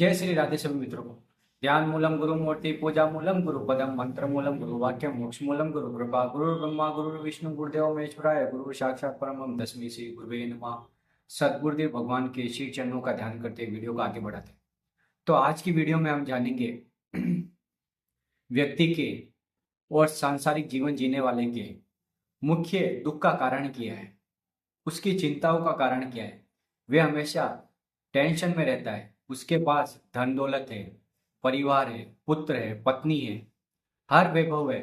जय श्री राधे सभी मित्रों को। ध्यान मूलम गुरु मूर्ति पूजा मूलम गुरु पदम मंत्र मूलम गुरु वाक्य मोक्ष मूलम गुरु कृपा गुरु ब्रह्मा गुरु विष्णु गुरुदेव महेश्वराय गुरु साक्षात परम दसवीं श्री गुरुवे नमः। सदगुरुदेव भगवान के श्री चरणों का ध्यान करते वीडियो को आगे बढ़ाते हैं। तो आज की वीडियो में हम जानेंगे व्यक्ति के और सांसारिक जीवन जीने वाले के मुख्य दुख का कारण क्या है, उसकी चिंताओं का कारण क्या है। वे हमेशा टेंशन में रहता है, उसके पास धन दौलत है, परिवार है, पुत्र है, पत्नी है, हर वैभव है,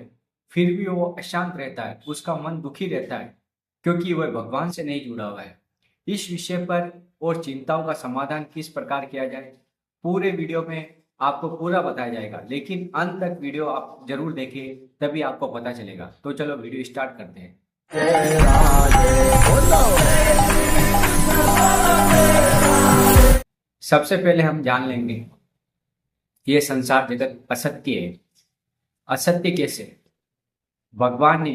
फिर भी वो अशांत रहता है, उसका मन दुखी रहता है क्योंकि वह भगवान से नहीं जुड़ा हुआ है। इस विषय पर और चिंताओं का समाधान किस प्रकार किया जाए, पूरे वीडियो में आपको पूरा बताया जाएगा, लेकिन अंत तक वीडियो आप जरूर देखें, तभी आपको पता चलेगा। तो चलो वीडियो स्टार्ट करते हैं। सबसे पहले हम जान लेंगे ये संसार जगत असत्य है। असत्य कैसे? भगवान ने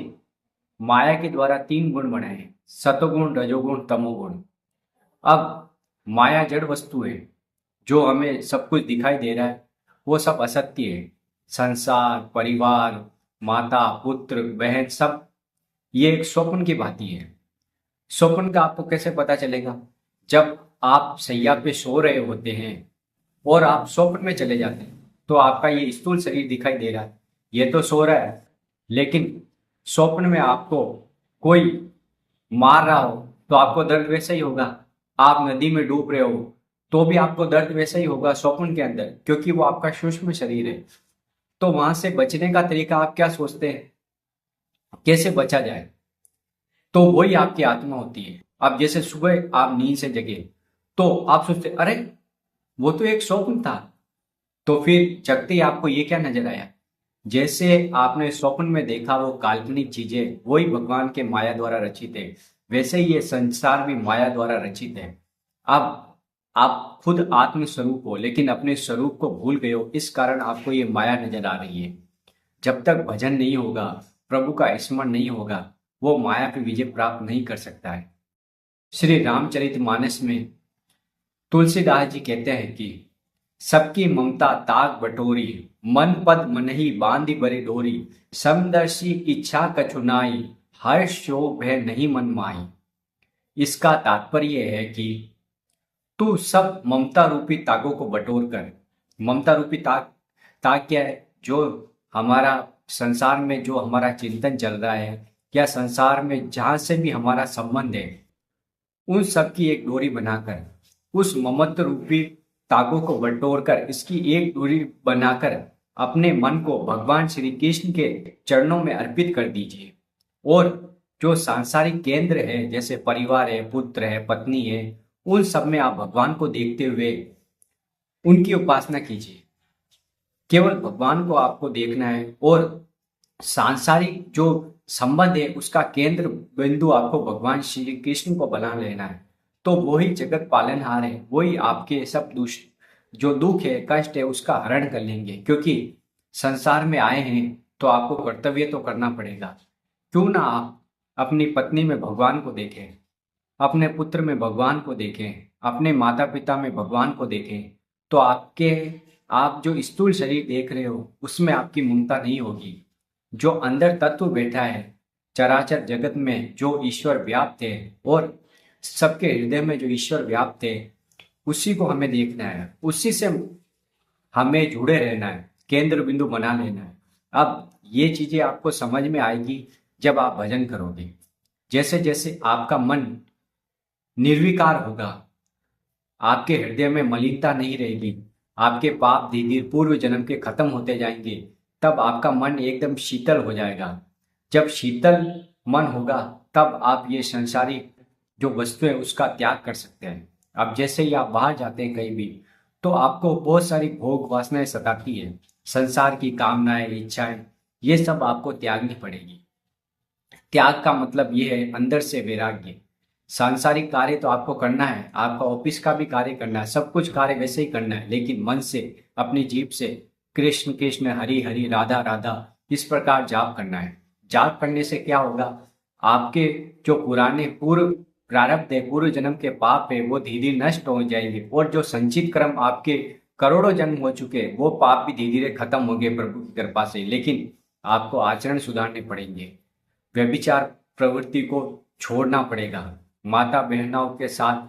माया के द्वारा 3 गुण बनाए हैं, सतोगुण, रजोगुण, तमोगुण। अब माया जड़ वस्तु है, जो हमें सब कुछ दिखाई दे रहा है वो सब असत्य है। संसार, परिवार, माता, पुत्र, बहन, सब ये एक स्वप्न की भांति है। स्वप्न का आपको कैसे पता चलेगा? जब आप शैया पे सो रहे होते हैं और आप स्वप्न में चले जाते हैं तो आपका ये स्थूल शरीर दिखाई दे रहा है, ये तो सो रहा है, लेकिन स्वप्न में आपको कोई मार रहा हो तो आपको दर्द वैसा ही होगा। आप नदी में डूब रहे हो तो भी आपको दर्द वैसा ही होगा स्वप्न के अंदर, क्योंकि वो आपका सूक्ष्म शरीर है। तो वहां से बचने का तरीका आप क्या सोचते हैं, कैसे बचा जाए? तो वही आपकी आत्मा होती है। अब जैसे सुबह आप नींद से जगे तो आप सोचते अरे वो तो एक स्वप्न था, तो फिर जगते ही आपको ये क्या नजर आया? जैसे आपने स्वप्न में देखा वो काल्पनिक चीजें वही भगवान के माया द्वारा रचित है, वैसे ही ये संसार भी माया द्वारा रचित है। अब आप खुद आत्म स्वरूप हो, लेकिन अपने स्वरूप को भूल गए हो, इस कारण आपको ये माया नजर आ रही है। जब तक भजन नहीं होगा, प्रभु का स्मरण नहीं होगा, वो माया पे विजय प्राप्त नहीं कर सकता है। श्री रामचरितमानस में तुलसीदास जी कहते हैं कि सबकी ममता ताक बटोरी, मन पद मनहि बांधी बरी डोरी, समदर्शी इच्छा कछुनाई, हर्ष शोक भय नहीं मन माई। इसका तात्पर्य है कि तू सब ममता रूपी तागों को बटोर कर, ममता रूपी ताग क्या है? जो हमारा संसार में जो हमारा चिंतन चल रहा है या संसार में जहां से भी हमारा संबंध है, उन सब की एक डोरी बनाकर उस ममत्व रूपी तागों को बटोरकर इसकी एक डोरी बनाकर अपने मन को भगवान श्री कृष्ण के चरणों में अर्पित कर दीजिए। और जो सांसारिक केंद्र है, जैसे परिवार है, पुत्र है, पत्नी है, उन सब में आप भगवान को देखते हुए उनकी उपासना कीजिए। केवल भगवान को आपको देखना है और सांसारिक जो संबंध है उसका केंद्र बिंदु आपको भगवान श्री कृष्ण को बना लेना है। तो वही जगत पालनहार है, वही आपके सब जो दुख है, कष्ट है, उसका हरण कर लेंगे। क्योंकि संसार में आए हैं तो आपको कर्तव्य तो करना पड़ेगा। क्यों ना आप अपनी पत्नी में भगवान को देखें, अपने पुत्र में भगवान को देखें, अपने माता पिता में भगवान को देखें, तो आप जो स्थूल शरीर देख रहे हो उसमें आपकी ममता नहीं होगी। जो अंदर तत्व बैठा है चराचर जगत में, जो ईश्वर व्याप्त है और सबके हृदय में जो ईश्वर व्याप्त है, उसी को हमें देखना है, उसी से हमें जुड़े रहना है, केंद्र बिंदु बना लेना है। अब ये चीजें आपको समझ में आएगी जब आप भजन करोगे। जैसे जैसे आपका मन निर्विकार होगा, आपके हृदय में मलिनता नहीं रहेगी, आपके पाप धीरे धीरे पूर्व जन्म के खत्म होते जाएंगे, तब आपका मन एकदम शीतल हो जाएगा। जब शीतल मन होगा तब आप ये संसारिक जो वस्तु है उसका त्याग कर सकते हैं। अब जैसे ही आप बाहर जाते हैं कहीं भी, तो आपको बहुत सारी भोग वासनाएं सताती है, संसार की कामनाएं, इच्छाएं, ये सब आपको त्यागनी पड़ेगी। त्याग का मतलब ये है अंदर से वैराग्य। सांसारिक कार्य तो आपको करना है, आपका ऑफिस का भी कार्य करना है, सब कुछ कार्य वैसे ही करना है, लेकिन मन से, अपनी जीभ से कृष्ण कृष्ण, हरि हरि, राधा राधा, इस प्रकार जाप करना है। जाप करने से क्या होगा? आपके जो पुराने पूर्व प्रारब्ध है, पूर्व जन्म के पाप है, वो धीरे धीरे नष्ट हो जाएंगे और जो संचित कर्म आपके करोड़ों जन्म हो चुके, वो पाप भी धीरे धीरे खत्म होंगे प्रभु की कृपा से, लेकिन आपको आचरण सुधारने पड़ेंगे। व्यभिचार प्रवृत्ति को छोड़ना पड़ेगा। माता बहनों के साथ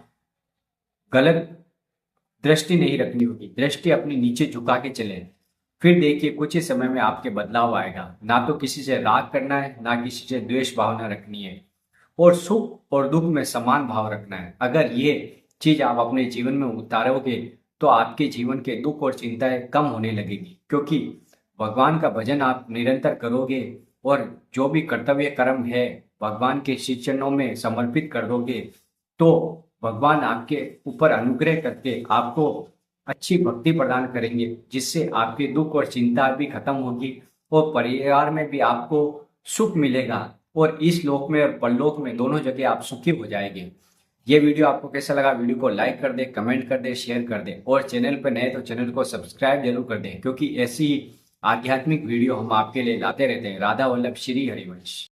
गलत दृष्टि नहीं रखनी होगी, दृष्टि अपनी नीचे झुका के चले। फिर देखिए कुछ ही समय में आपके बदलाव आएगा। ना तो किसी से राग करना है, ना किसी से द्वेष भावना रखनी है, और सुख और दुख में समान भाव रखना है। अगर ये चीज आप अपने जीवन में उतारोगे तो आपके जीवन के दुख और चिंताएं कम होने लगेगी, क्योंकि भगवान का भजन आप निरंतर करोगे और जो भी कर्तव्य कर्म है भगवान के श्री चरणों में समर्पित कर दोगे, तो भगवान आपके ऊपर अनुग्रह करके आपको अच्छी भक्ति प्रदान करेंगे, जिससे आपके दुख और चिंता भी खत्म होगी और परिवार में भी आपको सुख मिलेगा, और इस लोक में और परलोक में दोनों जगह आप सुखी हो जाएंगे। ये वीडियो आपको कैसा लगा? वीडियो को लाइक कर दे, कमेंट कर दे, शेयर कर दे, और चैनल पर नए तो चैनल को सब्सक्राइब जरूर कर दे, क्योंकि ऐसी आध्यात्मिक वीडियो हम आपके लिए लाते रहते हैं। राधा वल्लभ श्री हरिवंश।